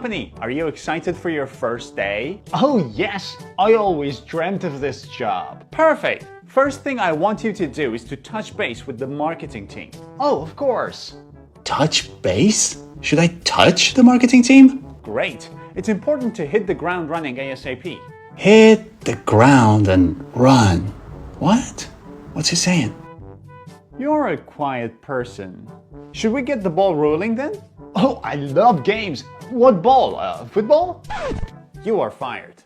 Company, are you excited for your first day? Oh yes, I always dreamt of this job. Perfect. First thing I want you to do is to touch base with the marketing team. Oh, of course. Touch base? Should I touch the marketing team? Great. It's important to hit the ground running ASAP. Hit the ground and run. What? What's he saying? You're a quiet person. Should we get the ball rolling then? Oh, I love games. What ball? Football? You are fired.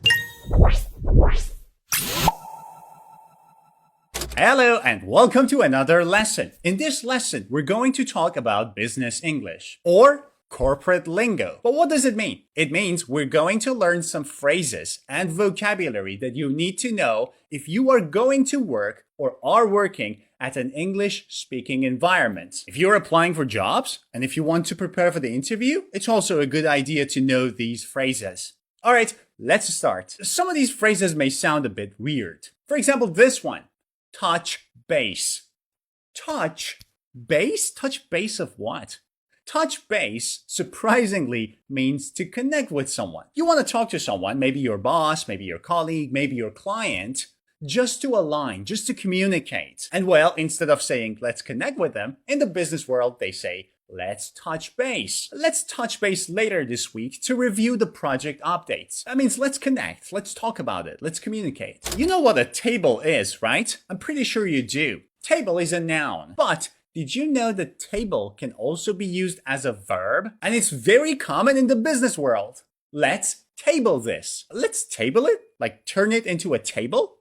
Hello and welcome to another lesson. In this lesson, we're going to talk about business English or corporate lingo. But what does it mean? It means we're going to learn some phrases and vocabulary that you need to know if you are going to work or are working at an English-speaking environment. If you're applying for jobs and if you want to prepare for the interview, it's also a good idea to know these phrases. All right, let's start. Some of these phrases may sound a bit weird. For example, this one, touch base. Touch base? Touch base of what? Touch base, surprisingly, means to connect with someone. You want to talk to someone, maybe your boss, maybe your colleague, maybe your client, just to align, just to communicate. And well, instead of saying, let's connect with them, in the business world, they say, let's touch base. Let's touch base later this week to review the project updates. That means let's connect, let's talk about it, let's communicate. You know what a table is, right? I'm pretty sure you do. Table is a noun, but did you know that table can also be used as a verb? And it's very common in the business world. Let's table this. Let's table it? Like turn it into a table?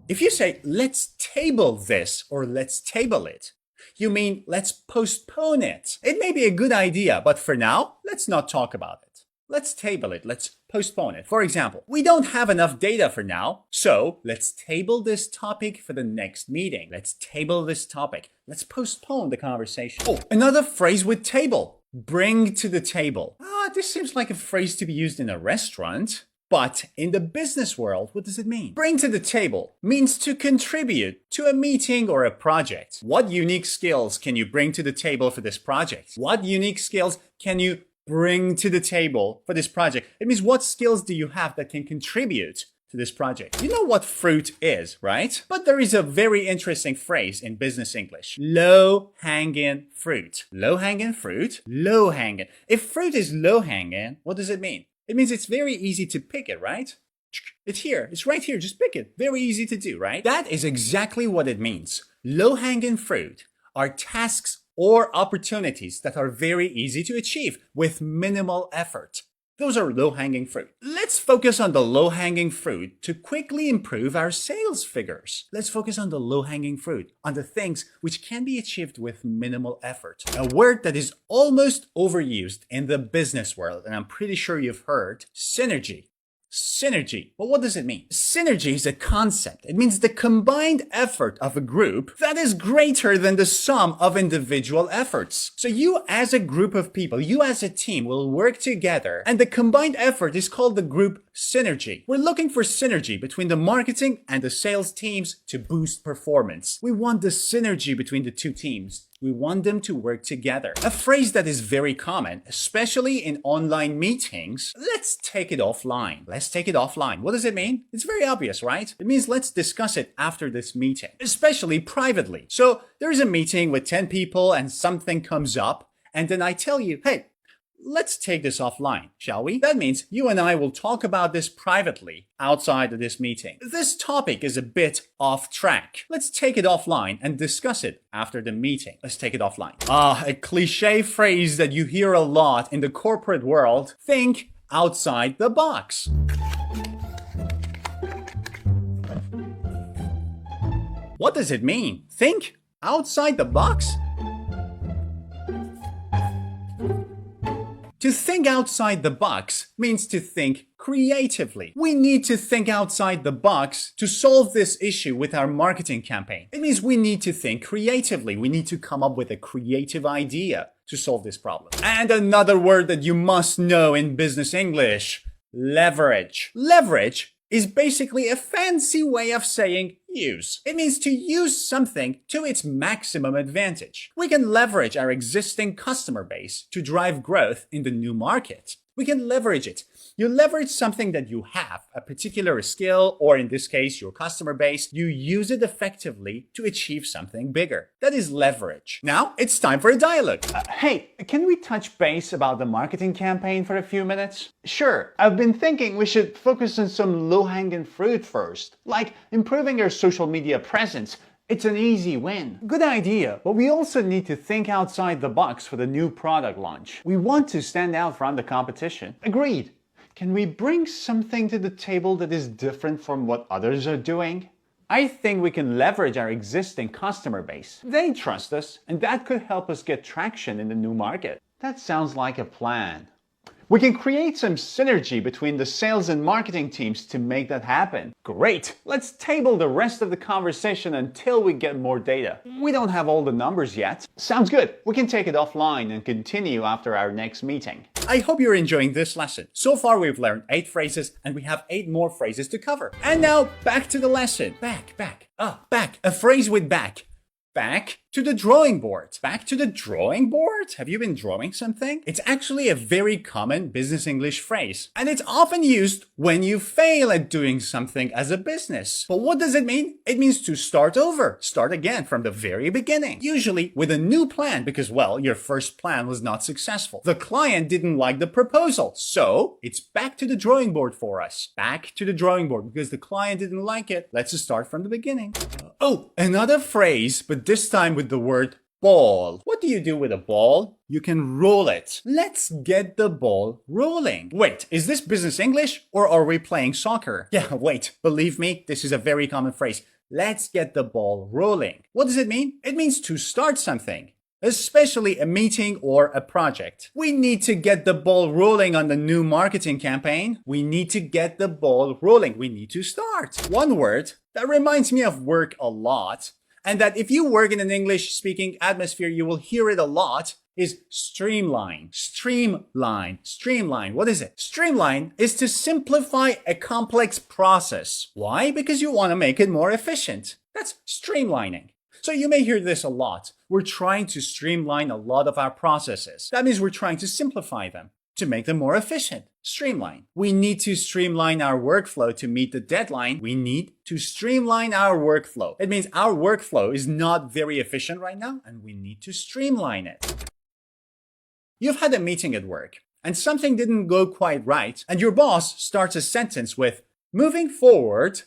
If you say, let's table this or let's table it, you mean let's postpone it. It may be a good idea, but for now, let's not talk about it. Let's table it. Let's postpone it. For example, we don't have enough data for now, so let's table this topic for the next meeting. Let's table this topic. Let's postpone the conversation. Oh, another phrase with table. Bring to the table. This seems like a phrase to be used in a restaurant. But in the business world, what does it mean? Bring to the table means to contribute to a meeting or a project. What unique skills can you bring to the table for this project? What unique skills can you bring to the table for this project? It means what skills do you have that can contribute to this project? You know what fruit is, right? But there is a very interesting phrase in business English. Low-hanging fruit. Low-hanging fruit? Low-hanging. If fruit is low-hanging, what does it mean? It means it's very easy to pick it, right? It's here. It's right here. Just pick it. Very easy to do, right? That is exactly what it means. Low-hanging fruit are tasks or opportunities that are very easy to achieve with minimal effort. Those are low-hanging fruit. Let's focus on the low-hanging fruit to quickly improve our sales figures. Let's focus on the low-hanging fruit, on the things which can be achieved with minimal effort. A word that is almost overused in the business world, and I'm pretty sure you've heard, synergy. Synergy. Well, what does it mean? Synergy is a concept. It means the combined effort of a group that is greater than the sum of individual efforts. So you as a group of people, you as a team will work together and the combined effort is called the group synergy. We're looking for synergy between the marketing and the sales teams to boost performance. We want the synergy between the two teams. We want them to work together. A phrase that is very common, especially in online meetings, let's take it offline. Let's take it offline. What does it mean? It's very obvious, right? It means let's discuss it after this meeting, especially privately. So there's a meeting with 10 people and something comes up, and then I tell you, hey, let's take this offline, shall we? That means you and I will talk about this privately outside of this meeting. This topic is a bit off track. Let's take it offline and discuss it after the meeting. Let's take it offline. A cliche phrase that you hear a lot in the corporate world. Think outside the box. What does it mean? Think outside the box? To think outside the box means to think creatively. We need to think outside the box to solve this issue with our marketing campaign. It means we need to think creatively. We need to come up with a creative idea to solve this problem. And another word that you must know in business English, leverage. Leverage is basically a fancy way of saying use. It means to use something to its maximum advantage. We can leverage our existing customer base to drive growth in the new market. We can leverage it. You leverage something that you have, a particular skill, or in this case, your customer base. You use it effectively to achieve something bigger. That is leverage. Now, it's time for a dialogue. Hey, can we touch base about the marketing campaign for a few minutes? Sure, I've been thinking we should focus on some low-hanging fruit first, like improving our social media presence. It's an easy win. Good idea, but we also need to think outside the box for the new product launch. We want to stand out from the competition. Agreed. Can we bring something to the table that is different from what others are doing? I think we can leverage our existing customer base. They trust us, and that could help us get traction in the new market. That sounds like a plan. We can create some synergy between the sales and marketing teams to make that happen. Great! Let's table the rest of the conversation until we get more data. We don't have all the numbers yet. Sounds good. We can take it offline and continue after our next meeting. I hope you're enjoying this lesson. So far, we've learned 8 phrases and we have 8 more phrases to cover. And now, back to the lesson. Back. A phrase with back. Back to the drawing board. Back to the drawing board? Have you been drawing something? It's actually a very common business English phrase, and it's often used when you fail at doing something as a business. But what does it mean? It means to start over, start again from the very beginning. Usually with a new plan because, well, your first plan was not successful. The client didn't like the proposal, so it's back to the drawing board for us. Back to the drawing board because the client didn't like it. Let's just start from the beginning. Oh, another phrase, but this time with the word ball. What do you do with a ball? You can roll it. Let's get the ball rolling. Wait, is this business English or are we playing soccer? Yeah, wait, believe me, this is a very common phrase. Let's get the ball rolling. What does it mean? It means to start something, especially a meeting or a project. We need to get the ball rolling on the new marketing campaign. We need to get the ball rolling. We need to start. One word that reminds me of work a lot, and that if you work in an English-speaking atmosphere, you will hear it a lot, is streamline. Streamline. What is it? Streamline is to simplify a complex process. Why? Because you want to make it more efficient. That's streamlining. So you may hear this a lot. We're trying to streamline a lot of our processes. That means we're trying to simplify them, to make them more efficient. Streamline. We need to streamline our workflow to meet the deadline. We need to streamline our workflow. It means our workflow is not very efficient right now, and we need to streamline it. You've had a meeting at work, and something didn't go quite right, and your boss starts a sentence with, "Moving forward,"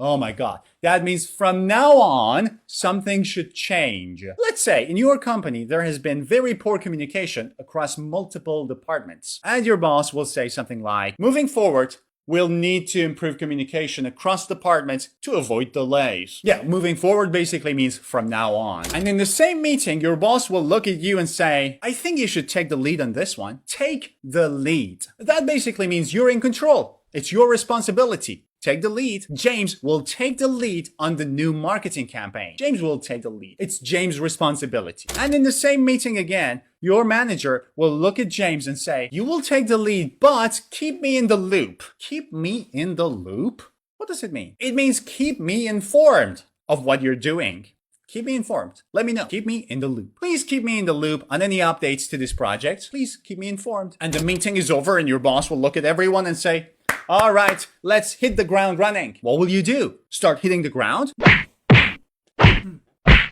oh my God, that means from now on, something should change. Let's say in your company, there has been very poor communication across multiple departments. And your boss will say something like, "Moving forward, we'll need to improve communication across departments to avoid delays." Yeah, moving forward basically means from now on. And in the same meeting, your boss will look at you and say, "I think you should take the lead on this one." Take the lead. That basically means you're in control. It's your responsibility. Take the lead. James will take the lead on the new marketing campaign. James will take the lead. It's James' responsibility. And in the same meeting again, your manager will look at James and say, "You will take the lead, but keep me in the loop." Keep me in the loop? What does it mean? It means keep me informed of what you're doing. Keep me informed. Let me know. Keep me in the loop. Please keep me in the loop on any updates to this project. Please keep me informed. And the meeting is over and your boss will look at everyone and say, "All right, let's hit the ground running." What will you do? Start hitting the ground?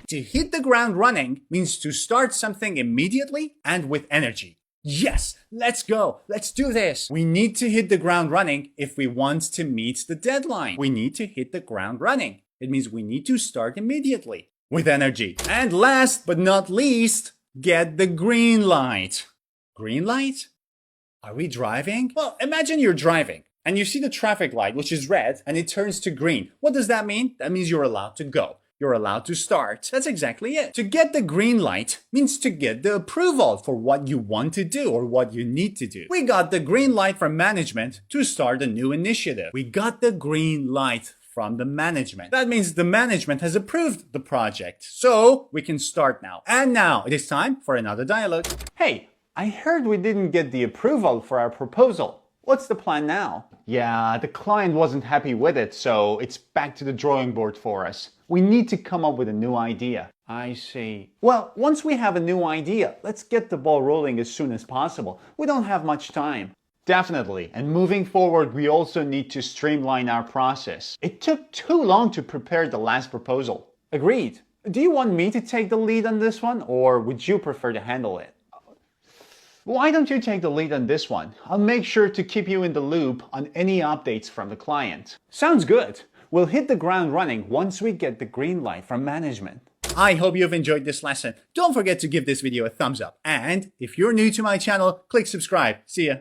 To hit the ground running means to start something immediately and with energy. Yes, let's go. Let's do this. We need to hit the ground running if we want to meet the deadline. We need to hit the ground running. It means we need to start immediately with energy. And last but not least, get the green light. Green light? Are we driving? Well, imagine you're driving and you see the traffic light, which is red, and it turns to green. What does that mean? That means you're allowed to go. You're allowed to start. That's exactly it. To get the green light means to get the approval for what you want to do or what you need to do. We got the green light from management to start a new initiative. We got the green light from the management. That means the management has approved the project. So we can start now. And now it is time for another dialogue. Hey, I heard we didn't get the approval for our proposal. What's the plan now? Yeah, the client wasn't happy with it, so it's back to the drawing board for us. We need to come up with a new idea. I see. Well, once we have a new idea, let's get the ball rolling as soon as possible. We don't have much time. Definitely. And moving forward, we also need to streamline our process. It took too long to prepare the last proposal. Agreed. Do you want me to take the lead on this one, or would you prefer to handle it? Why don't you take the lead on this one? I'll make sure to keep you in the loop on any updates from the client. Sounds good. We'll hit the ground running once we get the green light from management. I hope you've enjoyed this lesson. Don't forget to give this video a thumbs up. And if you're new to my channel, click subscribe. See ya.